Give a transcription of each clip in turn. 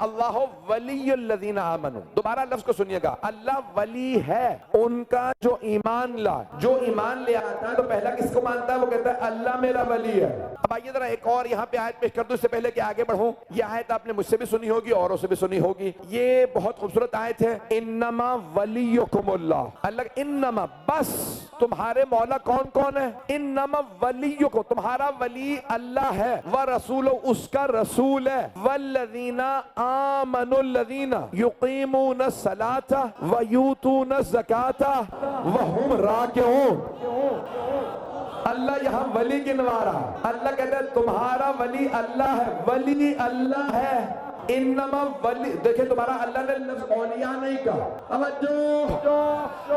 अल्लाह वलीयुल्लज़ीना आमनू। दोबारा लफ्ज को सुनिएगा, अल्लाह वली है उनका जो ईमान ला, जो ईमान ले आता है तो पहला किसको मानता है? वो कहता है अल्लाह मेरा वली है। अब आइए जरा एक और यहाँ पे आयत पेश कर दूं इससे पहले कि आगे बढ़ूं। ये आयत आपने मुझसे भी सुनी होगी, औरों से भी सुनी होगी। ये बहुत खूबसूरत आयत है, इन्नमा वलियुकुमुल्लाह। अल्लाह इन्नमा, बस तुम्हारे मौला कौन कौन है? इन्नमा वलियुकुम, तुम्हारा वली अल्लाह है, व रसूलो, उसका रसूल है, वल्लज़ीना आमनुल्लज़ीना युकीमून सलाता व यूतून ज़काता व हुम राकिऊन। अल्लाह यहाँ वली गिनवा रहा। अल्लाह कहता है तुम्हारा वली अल्लाह है, वली अल्लाह है। इन्नमा वली, देखिए तुम्हारा अल्लाह ने लफ्ज़ औलिया नहीं कहा। अब जो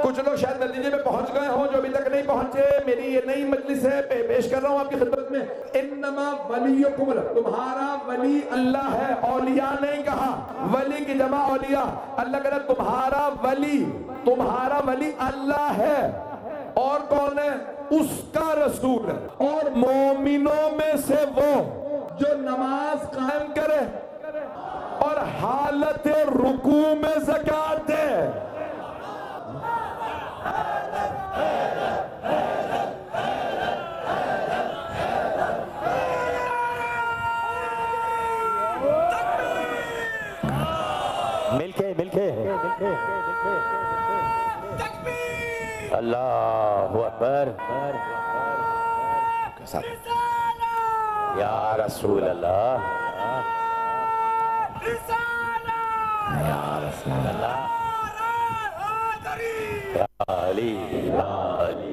कुछ लोग शायद नतीजे में पहुंच गए हों, जो अभी तक नहीं पहुंचे, मेरी ये नई मजलिस है, पेश कर रहा हूं आपकी खिदमत में। इन्नमा वलियुकुम, तुम्हारा वली अल्लाह है, औलिया नहीं कहा। वली की जमा औलिया। अल्लाह कहता है तुम्हारा वली अल्लाह है, और कौन है? उसका रसूल है, और मोमिनों में से वो जो नमाज कायम करे और हालत रुकू में ज़कात दे। मिलके अल्लाहु अकबर। या रसूल अल्लाह, या रसूल अल्लाह, या अली, या अली, या अली।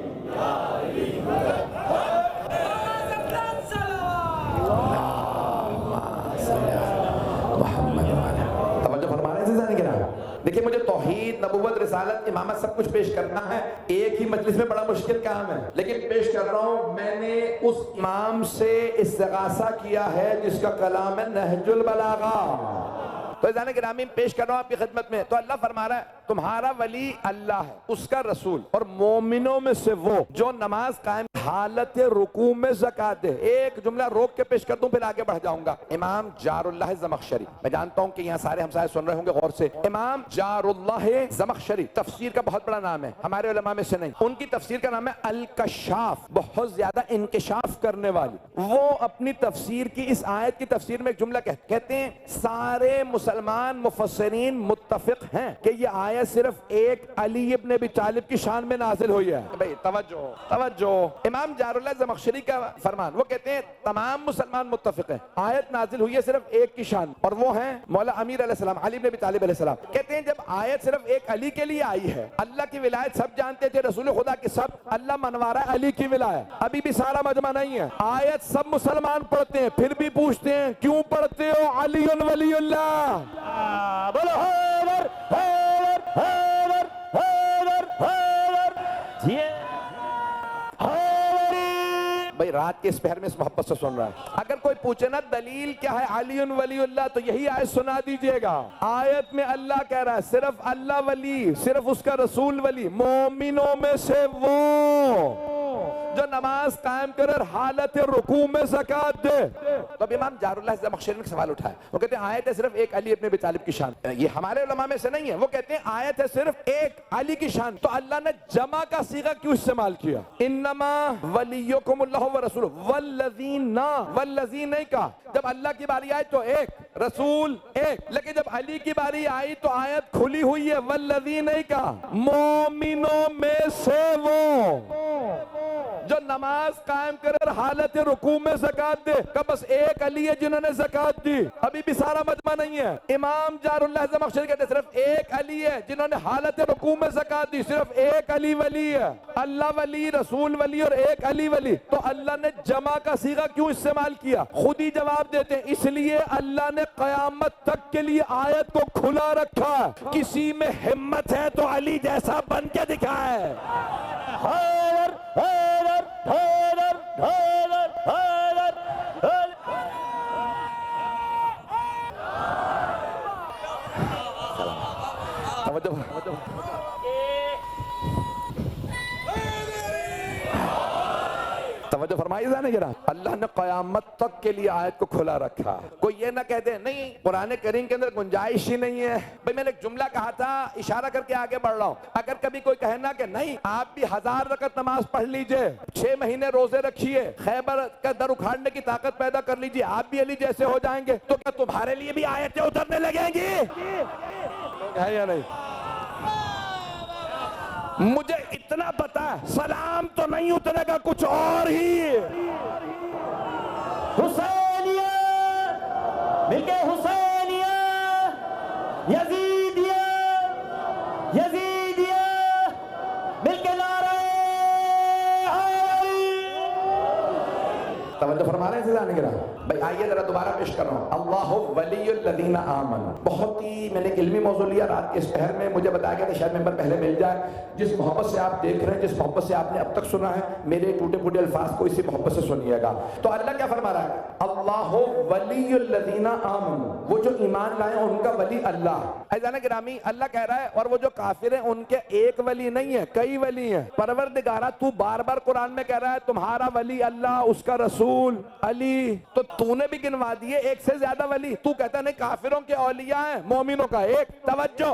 देखिए मुझे तौहीद, नबुव्वत, रिसालत, इमामत सब कुछ पेश करना है एक ही मजलिस में, बड़ा मुश्किल काम है, लेकिन पेश कर रहा हूं। मैंने उस इमाम से इस्तिगासा किया है जिसका कलाम है नहजुल बलागा। तो जाने गिरामी पेश कर रहा हूं आपकी खिदमत में। तो अल्लाह फरमा रहा है तुम्हारा वली अल्लाह है, उसका रसूल, और मोमिनों में से वो जो नमाज कायम हालत रुकू में ज़कात दे। एक जुमला रोक के पेश कर दूं, फिर आगे बढ़ जाऊंगा। इमाम जारुल्लाह ज़मख़शरी, मैं जानता हूं कि यहाँ सारे हमसाये सुन रहे होंगे गौर से। इमाम जारुल्लाह ज़मख़शरी तफसीर का बहुत बड़ा नाम है, हमारे उलमा में से नहीं। उनकी तफसीर का नाम है अल कशाफ, बहुत ज्यादा इंकिशाफ करने वाली। वो अपनी तफसीर की इस आयत की तफसीर में एक जुमला कहते हैं, सारे मुसलमान मुफस्सिरीन मुत्तफिक हैं कि ये आयत सिर्फ एक अली इब्न अबी तालिब की शान में नाजिल हुई है। भाई तवज्जो तवज्जो, इमाम जारुल्लाह ज़मख़शरी का फरमान, वो कहते हैं तमाम मुसलमान मुत्तफिक हैं, आयत नाजिल हुई है सिर्फ एक की शान, और वो है मौला अमीर अलैहिस्सलाम, अली इब्न अबी तालिब अलैहिस्सलाम। कहते हैं जब आयत सिर्फ एक अली के लिए आई है, अल्लाह की विलायत सब जानते थे, रसूल खुदा की सब, अल्लाह मनवा रहा है अली की विलायत। अभी भी सारा मजमा नहीं है, आयत सब मुसलमान पढ़ते हैं, फिर भी पूछते हैं क्यों पढ़ते हो अली वलीउल्लाह। बोलो हैदर हैदर हैदर हैदर हैदर जी। भाई रात के इस पहर में इस मोहब्बत से सुन रहा है। अगर कोई पूछे ना दलील क्या है अली वलीउल्लाह, तो यही आयत सुना दीजिएगा। आयत में अल्लाह कह रहा है सिर्फ अल्लाह वली, सिर्फ उसका रसूल वली, मोमिनों में से वो जो नमाज कायम करे और हालत रुकू में ज़कात दे। तो अब इमाम जारुल्लाह ज़मख़शरी ने सवाल उठाया, वो कहते हैं आयत है सिर्फ एक अली इब्न अबी तालिब की शान। ये हमारे उलमा में से नहीं है, वो कहते हैं आयत है सिर्फ एक अली की शान, तो अल्लाह ने जमा का सीगा क्यों इस्तेमाल किया? इन्नमा वलियुकुमुल्लाहु व रसूलुहु, वल्लज़ीना, वल्लज़ीन नहीं कहा। जब अल्लाह की बारी आई तो एक, रसूल एक, लेकिन जब अली की बारी आई तो आयत खुली हुई है, वल्लज़ीन नहीं कहा। मोमिनों में से वो जो नमाज कायम करे हालत रुकू में ज़कात दे। का बस एक अली है जिन्होंने ज़कात दी, अभी भी सारा मजमा नहीं है। इमाम जारुल्लाह ज़मख़शरी कहते सिर्फ एक अली है जिन्होंने हालत रुकू में ज़कात दी, सिर्फ एक अली वली है, अल्लाह वली, रसूल वली और एक अली वली। तो अल्लाह ने जमा का सीगा क्यों इस्तेमाल किया? खुद ही जवाब देते हैं, इसलिए अल्लाह ने क़यामत तक के लिए आयत को खुला रखा, किसी में हिम्मत है तो अली जैसा बन के दिखाए। हैदर हैदर हैदर हैदर हैदर तवज्जो फरमाइए ना, अल्लाह ने क़यामत तक के लिए आयत को खुला रखा। कोई ये ना कहते नहीं कुरान करीम के अंदर गुंजाइश ही नहीं है। भाई मैंने एक जुमला कहा था, इशारा करके आगे बढ़ रहा हूँ। अगर कभी कोई कहना कि नहीं आप भी 1000 रकत नमाज पढ़ लीजिए, 6 महीने रोजे रखिए, खैबर का दर उखाड़ने की ताकत पैदा कर लीजिए, आप भी अली जैसे हो जाएंगे, तो क्या तुम्हारे लिए भी आयतें उतरने लगेंगी? है या नहीं? मुझे इतना पता है, सलाम तो नहीं उतरेगा, कुछ और ही। हुसैनिया मिलके हुसैनिया, यजीदिया यजीदिया मिलके नारे तवज्जो फरमा रहे हैं जाने के भाई। आइए जरा दोबारा पेश कर रहा हूँ। अल्लाहु वलियुल लदीना आमनू, बहुत ही मैंने इल्मी मौजू लिया रात के इस पहर में। मुझे बताया गया था शायद मेंबर पहले मिल जाए। जिस मोहब्बत से आप देख रहे हैं, जिस मोहब्बत से आपने अब तक सुना है, मेरे टूटे फूटे अल्फाज को इसी मोहब्बत से सुनिएगा। तो अल्लाह क्या फरमा रहा है? अल्लाहु वलियुल लदीना आमनू, वो जो ईमान लाए उनका वली अल्लाह। ऐसा गिरामी अल्लाह कह रहा है, और वो जो काफिर हैं उनके एक वली नहीं है, कई वली हैं। परवरदिगारा तू बार बार कुरान में कह रहा है तुम्हारा वली अल्लाह, उसका रसूल अली, तो तूने भी गिनवा दिए एक से ज्यादा वली। तू कहता नहीं काफिरों के औलिया है, मोमिनों का एक। तवज्जो,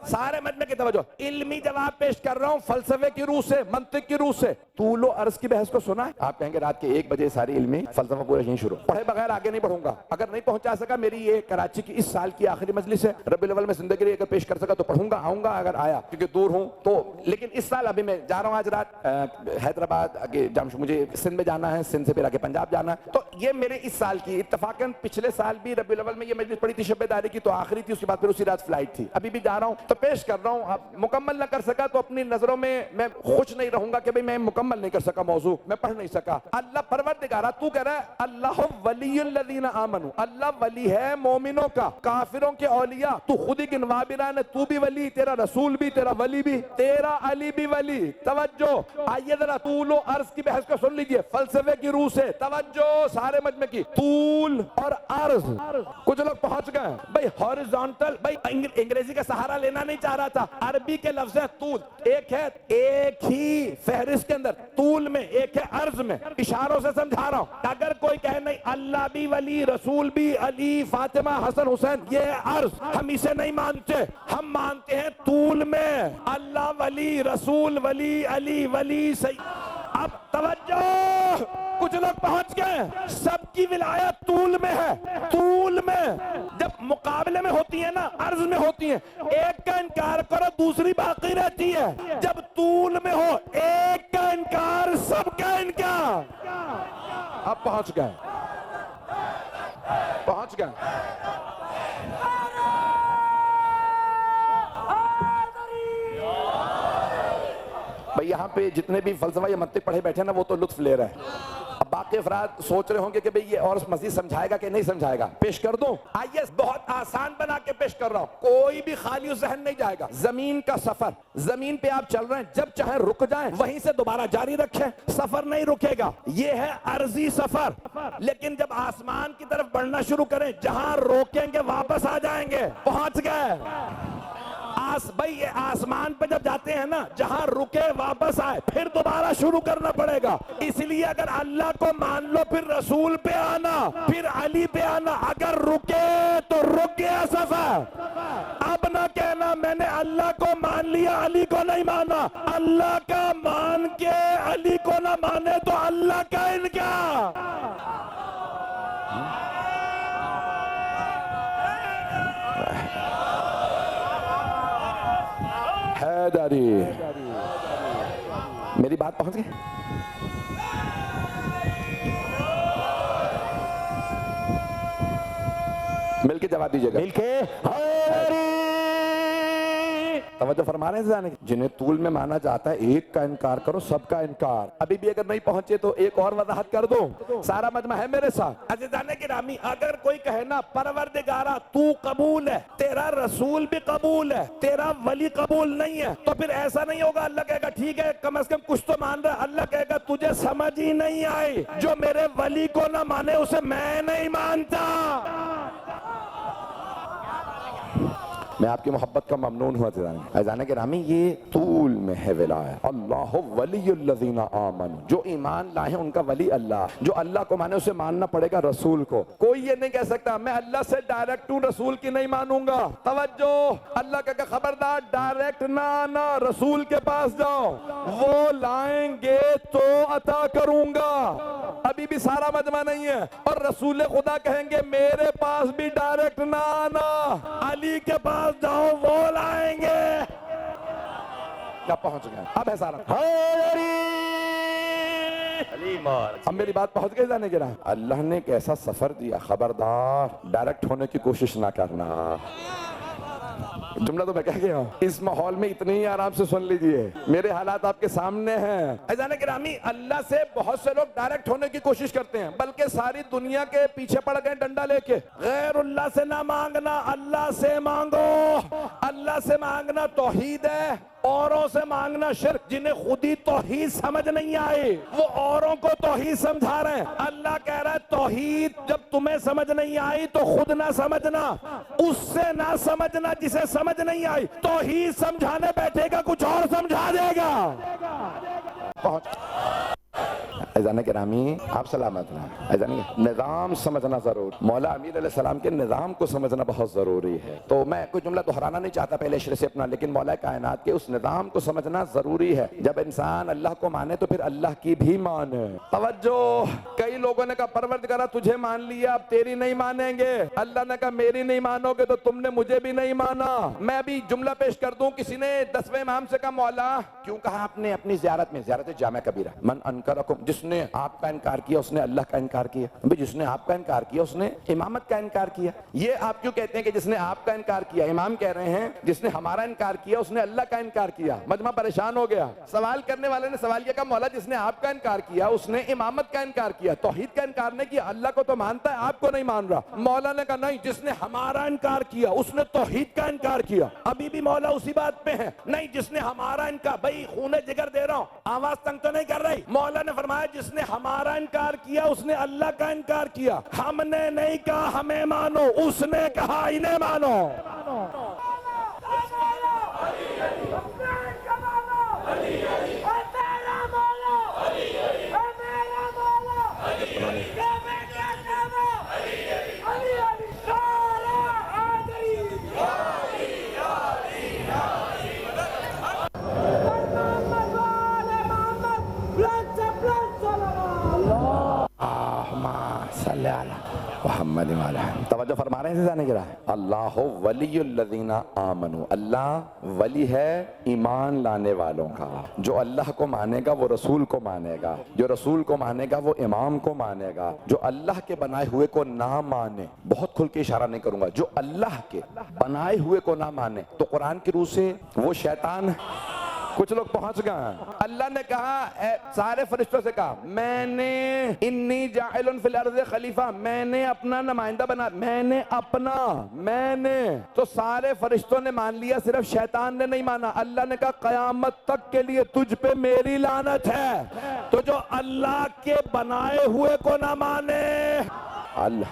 सारे मजमे की तवज्जो। इल्मी जवाब पेश कर रहा हूँ फलसफे की रूह से, मंतिक की रूह से। तूलो अर्ज की बहस को सुना है? आप कहेंगे रात के 1 बजे सारी इल्मी फलसफा पूरा यहीं शुरू। पढ़े बगैर आगे नहीं बढ़ूंगा। अगर नहीं पहुंचा सका, मेरी ये कराची की इस साल की आखिरी मजलिस है, रबीउल अव्वल में जिंदगी अगर पेश कर सका तो पढ़ूंगा, आऊंगा अगर आया, क्योंकि दूर हूं तो। लेकिन इस साल अभी मैं जा रहा हूं, आज रात हैदराबाद, आगे मुझे सिंध में जाना है, सिंध से फिर आगे पंजाब जाना है। तो ये मेरे इस साल की, इत्तफाकन पिछले साल भी रबीउल अव्वल में ये मजलिस पड़ी थी, शब-ए-दारी की, तो आखिरी थी, उसके बाद फिर उसी रात फ्लाइट थी। अभी भी जा रहा हूं तो पेश कर रहा हूं। अब मुकम्मल ना कर सका तो अपनी नजरों में मैं खुश नहीं रहूंगा कि भाई मैं मुकम्मल नहीं कर सका, मौजू मैं पढ़ नहीं सका। अल्लाह परवरदिगारा तू कह रहा है अल्लाह वलियुल लदीना आमनू, अल्लाह वली है मोमिनों का, काफिरों के औलिया तू खुद ही गिनवा भी रहा है। तू भी वली, तेरा रसूल भी, तेरा वली भी, तेरा अली भी वली। तवज्जो, आइए जरा तूलो अर्ज की बहस को सुन लीजिए फलसफे की रूह से। तवज्जो सारे मजमे की। तूल और अर्ज, कुछ लोग पहुंच गए भाई हॉरिजॉन्टल। भाई अंग्रेजी का सहारा लेना नहीं चाह रहा था, अरबी के लफ्ज है तूल, एक है, एक ही फहरिस्त के अंदर तूल में, एक है अर्ज में। इशारों से समझा रहा हूं। अगर कोई कहे नहीं अल्लाह भी वली, रसूल भी, अली, फातिमा, हसन, हुसैन, ये है अर्ज, हम इसे नहीं मानते। हम मानते हैं तूल में अल्लाह वली, रसूल वली, अली वली। सही। अब तवज्जो, कुछ लोग पहुंच गए, सबकी विलायत तूल में है। तूल में जब मुकाबले में होती है ना, अर्ज में होती है, एक का इनकार करो दूसरी बाकी रहती है। जब तूल में हो, एक का इनकार सबका इनकार। अब पहुंच गए, पहुंच गए। भाई यहाँ पे जितने भी फलसफा या मंतिक पढ़े बैठे ना, वो तो लुत्फ ले रहे हैं। अब बाकी अफराद सोच रहे होंगे कि भाई ये और मजीद समझाएगा कि नहीं समझाएगा। पेश कर दूं? आइए बहुत आसान बना के पेश कर रहा हूं, कोई भी खाली जहन नहीं जाएगा। जमीन का सफर, जमीन पे आप चल रहे हैं, जब चाहे रुक जाएं, वहीं से दोबारा जारी रखें, सफर नहीं रुकेगा। ये है अर्जी सफर। लेकिन जब आसमान की तरफ बढ़ना शुरू करें, जहां रोकेंगे वापस आ जाएंगे। पहुंच गए। भाई ये आसमान पे जब जाते हैं ना, जहां रुके वापस आए, फिर दोबारा शुरू करना पड़ेगा। इसलिए अगर अल्लाह को मान लो, फिर रसूल पे आना, फिर अली पे आना। अगर रुके तो रुक गया सफर। अब ना कहना मैंने अल्लाह को मान लिया, अली को नहीं माना। अल्लाह का मान के अली को ना माने तो अल्लाह का इनकार। हैदरी, मेरी बात पहुंच गई? मिलके जवाब दीजिएगा। मिलके तवज्जो फरमा रहे हैं जाने की। जिन्हें तूल में माना जाता है, एक का इनकार करो सबका इनकार। अभी भी अगर नहीं पहुंचे तो एक और वजाहत कर दो, सारा मजमा है मेरे साथ। अज़ीज़ाने गिरामी, अगर कोई कहे ना परवरदिगारा तू कबूल है, तेरा रसूल भी कबूल है, तेरा वली कबूल नहीं है, तो फिर ऐसा नहीं होगा। अल्लाह कहेगा ठीक है, कम से कम कुछ तो मान रहा है। अल्लाह कहेगा तुझे समझ ही नहीं आई, जो मेरे वली को ना माने उसे मैं नहीं मानता। मैं आपकी मोहब्बत का ममनून हुआ अज़ान के रामी, ये तूल में है विलायत। अल्लाह वलियुल्लज़ीना आमनू, जो ईमान लाए हैं उनका वली अल्लाह। जो अल्लाह को माने उसे मानना पड़ेगा रसूल को। कोई ये नहीं कह सकता मैं अल्लाह से डायरेक्ट हूँ, रसूल की नहीं मानूंगा। तवज्जो, अल्लाह का खबरदार डायरेक्ट ना आना, रसूल के पास जाओ, वो लाएंगे तो अता करूंगा। अभी भी सारा मजमा नहीं है। और रसूल खुदा कहेंगे मेरे पास भी डायरेक्ट ना आना, अली के पास जाओ, वो लाएंगे। क्या पहुंच गए? अब है सारा। अब मेरी बात पहुंच गई जाने के रहा। अल्लाह ने कैसा सफर दिया, खबरदार डायरेक्ट होने की कोशिश ना करना। जुमला तो मैं कह गया हूँ, इस माहौल में इतनी ही आराम से सुन लीजिए, मेरे हालात आपके सामने हैं। अज़ान गिरामी, अल्लाह से बहुत से लोग डायरेक्ट होने की कोशिश करते हैं, बल्कि सारी दुनिया के पीछे पड़ गए डंडा लेके। गैरुल्लाह से ना मांगना, अल्लाह से मांगो। अल्लाह से मांगना तौहीद है, औरों से मांगना शिर्क। जिन्हें खुद ही तौहीद समझ नहीं आए वो औरों को तौहीद समझा रहे हैं। अल्लाह कह रहा है तौहीद जब तुम्हें समझ नहीं आई तो खुद ना समझना, उससे ना समझना जिसे समझ नहीं आई। तौहीद समझाने बैठेगा कुछ और समझा देगा। अज़ान गिरामी, आप सलामत रहें। निज़ाम समझना जरूर, मौला अमीर अलैहिस्सलाम के निज़ाम को समझना बहुत जरूरी है। तो मैं कोई जुमला दोहराना नहीं चाहता पहले शेर से अपना, लेकिन मौला कायनात के उस निज़ाम को समझना जरूरी है। जब इंसान अल्लाह को माने तो फिर अल्लाह की भी माने। तवज्जो, कई लोगों ने कहा परवरदिगार तुझे मान लिया, अब तेरी नहीं मानेंगे। अल्लाह ने कहा मेरी नहीं मानोगे तो तुमने मुझे भी नहीं माना। मैं अभी जुमला पेश कर दूं। किसी ने 10वें इमाम से कहा मौला क्यों कहा आपने अपनी ज़ियारत में, ज़ियारत जामा कबीरा, मन अनकरकुम, जिसने आपका इनकार किया उसने अल्लाह का इनकार किया। भाई जिसने आपका इनकार किया उसने इमामत का इनकार किया। ये आप क्यों कहते हैं कि जिसने आपका इनकार किया? इमाम कह रहे हैं जिसने हमारा इनकार किया उसने अल्लाह का इनकार किया। मजमा परेशान हो गया। सवाल करने वाले ने सवाल किया, मौला जिसने आपका इनकार किया उसने इमामत का इनकार किया, तौहीद का इनकार नहीं किया। अल्लाह को तो मानता है, आपको नहीं मान रहा। मौला ने कहा नहीं, जिसने हमारा इनकार किया उसने तौहीद का इनकार किया। अभी भी मौला उसी बात पे है, नहीं जिसने हमारा इनकार। भाई खूने जिगर दे रहा हूं, आवाज तंग तो नहीं कर रही। मौला ने फरमाया जिसने हमारा इनकार किया उसने अल्लाह का इनकार किया। हमने नहीं कहा हमें मानो, उसने कहा इन्हें मानो। तवज्जो फरमा रहे हैं जाने के रहा है। अल्लाह वलियुल्लज़ीना आमनू, अल्लाह वली है ईमान लाने वालों का। जो अल्लाह को मानेगा वो रसूल को मानेगा, जो रसूल को मानेगा वो इमाम को मानेगा। जो अल्लाह के बनाए हुए को ना माने, बहुत खुल के इशारा नहीं करूंगा, जो अल्लाह के बनाए हुए को ना माने तो कुरान की रूह से वो शैतान। कुछ लोग पहुंच गए। अल्लाह ने कहा सारे फरिश्तों से कहा मैंने इन्नी जाइलुन फिल अर्ज़ खलीफा, मैंने अपना नुमाइंदा बना, मैंने तो सारे फरिश्तों ने मान लिया, सिर्फ शैतान ने नहीं माना। अल्लाह ने कहा कयामत तक के लिए तुझ पे मेरी लानत है। तो जो अल्लाह के बनाए हुए को ना माने, अल्लाह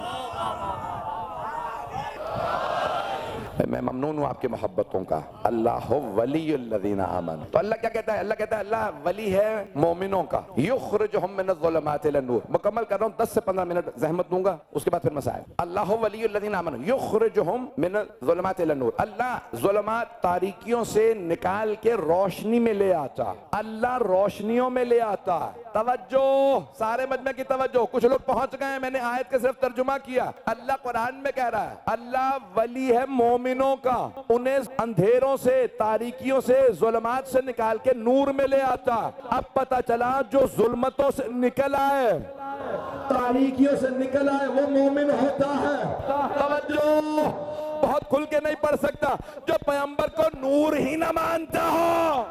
मैं ममनून हूँ आपकी मोहब्बतों का। अल्लाह वलियुल्लज़ीना आमनू, तो अल्लाह क्या कहता है? अल्लाह कहता है अल्लाह वली है मोमिनों का। युखरिजुहुम मिनज़्ज़ुलुमाति इलन-नूर। मुकम्मल कर रहा हूँ, 10 से 15 मिनट जहमत दूंगा, उसके बाद फिर मसाइल। अल्लाह वलियुल्लज़ीना आमनू युखरिजुहुम मिनज़्ज़ुलुमाति इलन-नूर, अल्लाह ज़ुलमात तारीकियों से निकाल के रोशनी में ले आता। अल्लाह रोशनियों में ले आता। तवज्जो, सारे मजमे की तवज्जो। कुछ लोग पहुंच गए, मैंने आयत के सिर्फ तर्जुमा किया। अल्लाह कुरान में कह रहा है अल्लाह वली है मोमिनों का, उन्हें अंधेरों से तारीकियों से जुल्मात से निकाल के नूर में ले आता। अब पता चला जो जुल्मतों से निकल आए, तारीकियों से निकल आए, वो मोमिन होता है। तवज्जो, बहुत खुल के नहीं पढ़ सकता। जो पैगंबर को नूर ही न मानता हो,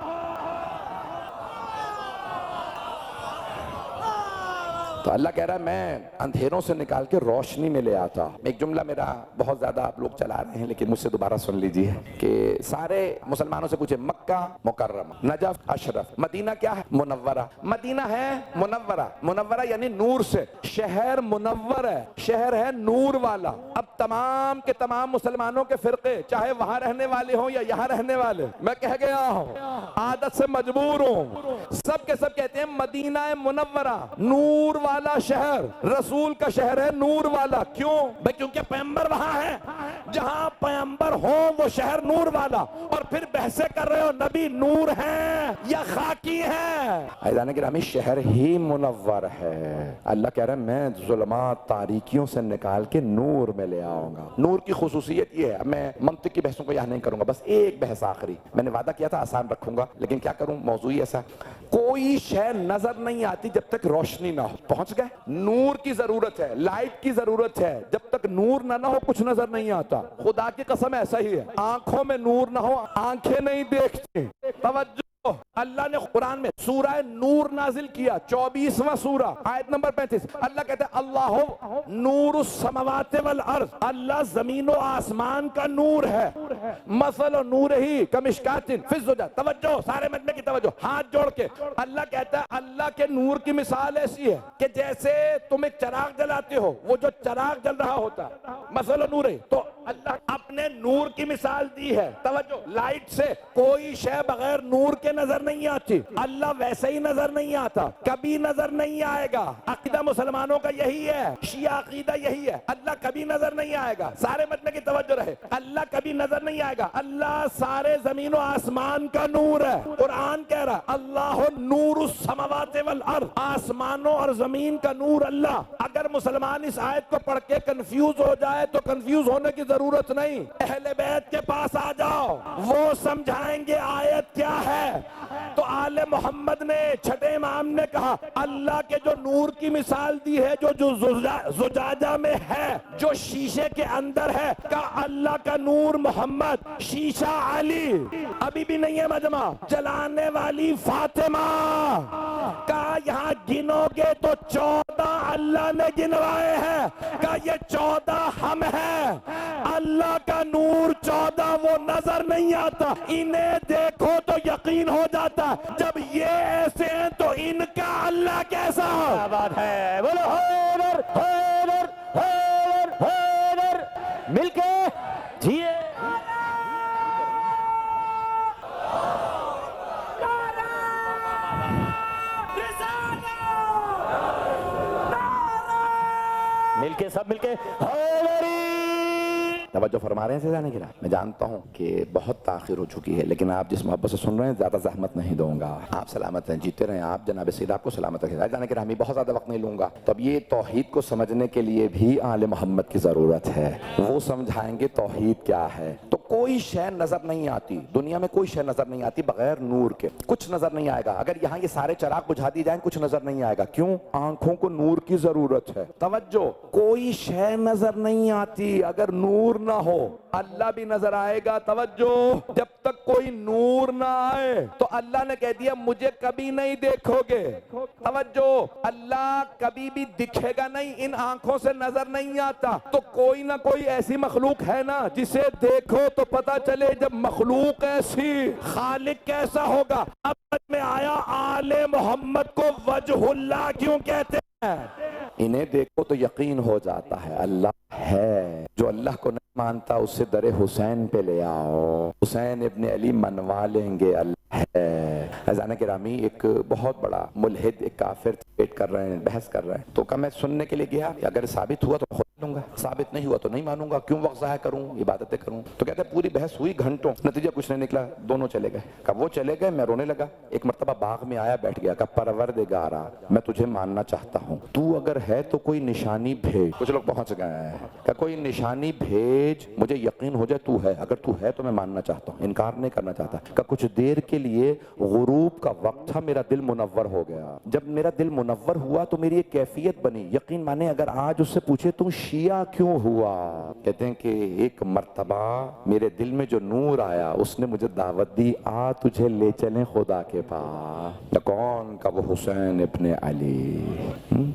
तो अल्लाह कह रहा है मैं अंधेरों से निकाल के रोशनी में ले आता। एक जुमला मेरा बहुत ज्यादा आप लोग चला रहे हैं, लेकिन मुझसे दोबारा सुन लीजिए कि सारे मुसलमानों से पूछे मक्का मुकर्रमा, नजफ अशरफ, मदीना क्या है? मुनव्वरा। मदीना है मुनव्वरा, मुनव्वरा यानी नूर से, शहर मुनव्वर है, शहर है नूर वाला। अब तमाम के तमाम मुसलमानों के फिरके, चाहे वहां रहने वाले हो या यहाँ रहने वाले, मैं कह गया हूँ, आदत से मजबूर हूँ, सब के सब कहते हैं मदीना है मुनव्वरा, नूर वाला शहर, रसूल का शहर है नूर वाला। क्यों भाई? क्योंकि पैगंबर वहां है। जहां पैगंबर हो वो शहर नूर वाला। और फिर बहसे कर रहे हो नबी नूर है या खाकी है? ऐलान गिरामी शहर ही मुनव्वर है। अल्लाह कह रहा है मैं ज़ुल्मात तारीकियों से निकाल के नूर में ले आऊंगा। नूर की खुसूसियत ये है, मैं मंतिक की बहसों को यहाँ नहीं करूंगा, बस एक बहस आखिरी, मैंने वादा किया था आसान रखूंगा, लेकिन क्या करूं, मौजूद ही ऐसा। कोई शय नजर नहीं आती जब तक रोशनी ना हो। पहुंच गए? नूर की जरूरत है, लाइट की जरूरत है। जब तक नूर ना हो कुछ नजर नहीं आता। खुदा की कसम ऐसा ही है, आंखों में नूर ना हो आंखें नहीं देखती। तवज्जो, अल्लाह ने कुरान में सूरह नूर नाजिल किया, 24वां सूरा, आयत नंबर 35। अल्लाह कहते हैं अल्लाह नूरुस समावाति वल अर्ज़, अल्लाह जमीन और आसमान का नूर है। मसल नूर ही कमिश्कातिन फिज़ ज़ुजाज। तवज्जो, सारे मजमे की तवज्जो, हाथ जोड़ के अल्लाह कहता है अल्लाह के नूर की मिसाल ऐसी है कि जैसे तुम एक चिराग जलाते हो, वो जो चिराग जल रहा होता है, मसल नूर है, तो अल्लाह अपने नूर की मिसाल दी है। तवज्जो, लाइट से कोई शय बगैर नूर के नजर नहीं आती। अल्लाह वैसे ही नजर नहीं आता, कभी नजर नहीं आएगा। अकीदा मुसलमानों का यही है, शिया अकीदा यही है, अल्लाह कभी नजर नहीं आएगा। सारे मजमे की तवज्जो रहे, अल्लाह कभी नजर नहीं आएगा। अल्लाह सारे जमीन और आसमान का नूर है। कुरान कह रहा है अल्लाह नूरुस समावाति वल अर्ज़, आसमानों और जमीन का नूर अल्लाह। अगर मुसलमान इस आयत को पढ़ के कंफ्यूज हो जाए तो कंफ्यूज होने की जरूरत नहीं, अहले बैत के पास आ जाओ, वो समझाएंगे आयत क्या है। तो आले मोहम्मद ने, छठे इमाम ने कहा अल्लाह के जो नूर की मिसाल दी है, जो जुजाजा में है, जो शीशे के अंदर है, का अल्लाह का नूर मोहम्मद, शीशा अली, अभी भी नहीं है मजमा, जलाने वाली फातिमा का यहाँ गिनोगे तो 14 अल्लाह ने गिनवाए हैं, का ये 14 हम हैं। अल्लाह का नूर 14 वो नजर नहीं आता, इन्हें देखो तो यकीन हो जाता। जब ये ऐसे हैं तो इनका अल्लाह कैसा? क्या बात है, बोलो हैदर हैदर हैदर हैदर, मिलके जिए। मिलके सब मिलके हैदरी। तवज्जो फरमा रहे हैं से जाने के लिए। मैं जानता हूँ कि बहुत ताखिर हो चुकी है, लेकिन आप जिस मोहब्बत से सुन रहे हैं ज्यादा जहमत नहीं दूंगा। आप सलामत हैं, जीते रहें आप, जनाब सैयद आपको सलामत रखें। जाने के लिए हमें बहुत ज्यादा वक्त नहीं लूंगा। तब ये तौहीद को समझने के लिए भी आले मोहम्मद की जरूरत है, वो समझाएंगे तौहीद क्या है। तो कोई शय नजर नहीं आती, दुनिया में कोई शय नजर नहीं आती बगैर नूर के, कुछ नजर नहीं आएगा। अगर यहाँ ये सारे चिराग बुझा दिए जाएं कुछ नजर नहीं आएगा। क्यों? आंखों को नूर की जरूरत है। तवज्जो, कोई शय नजर नहीं आती अगर नूर ना हो। अल्लाह भी नजर आएगा। तवज्जो, जब तक कोई नूर ना आए तो अल्लाह ने कह दिया मुझे कभी नहीं देखोगे। तवज्जो, अल्लाह कभी भी दिखेगा नहीं, इन आंखों से नजर नहीं आता। तो कोई ना कोई ऐसी मखलूक है ना जिसे देखो तो पता चले। जब मखलूक ऐसी, खालिक कैसा होगा? अब में आया आले मोहम्मद को वजहुल्लाह क्यों कहते हैं? इन्हें देखो तो यकीन हो जाता है अल्लाह है। जो अल्लाह को नहीं मानता उससे दरे हुसैन पे ले आओ, हुसैन इब्ने अली मनवा लेंगे, अल्लाह है। अज़ान गिरामी, एक बहुत बड़ा मुल्हिद, एक काफिर वेट कर रहे हैं, बहस कर रहे हैं। तो मैं सुनने के लिए गया, अगर साबित हुआ तो खुद लूंगा, साबित नहीं हुआ तो नहीं मानूंगा। क्यों वक्त ज़ाया करूं, इबादतें करूं? तो कहते हैं पूरी बहस हुई घंटों, नतीजा कुछ नहीं निकला, दोनों चले गए। कब वो चले गए मैं रोने लगा। एक मरतबा बाग में आया, बैठ गया, कहा परवरदिगारा मैं तुझे मानना चाहता हूँ, तू अगर है तो कोई निशानी भेज। कुछ लोग पहुंच गए हैं, क्या कोई निशानी भेज, मुझे यकीन हो जाए तू है, अगर तू है तो मैं मानना चाहता हूँ, इनकार नहीं करना चाहता। का कुछ देर के लिए गुरूब का वक्त था, मेरा दिल मुनव्वर हो गया। जब मेरा दिल मुनव्वर हुआ तो मेरी एक कैफियत बनी, यकीन माने अगर आज उससे पूछे तुम शिया क्यों हुआ, कहते हैं कि एक मर्तबा मेरे दिल में जो नूर आया उसने मुझे दावत दी, आ तुझे ले चलें खुदा के पास। कौन? का वो हुसैन इब्ने अली।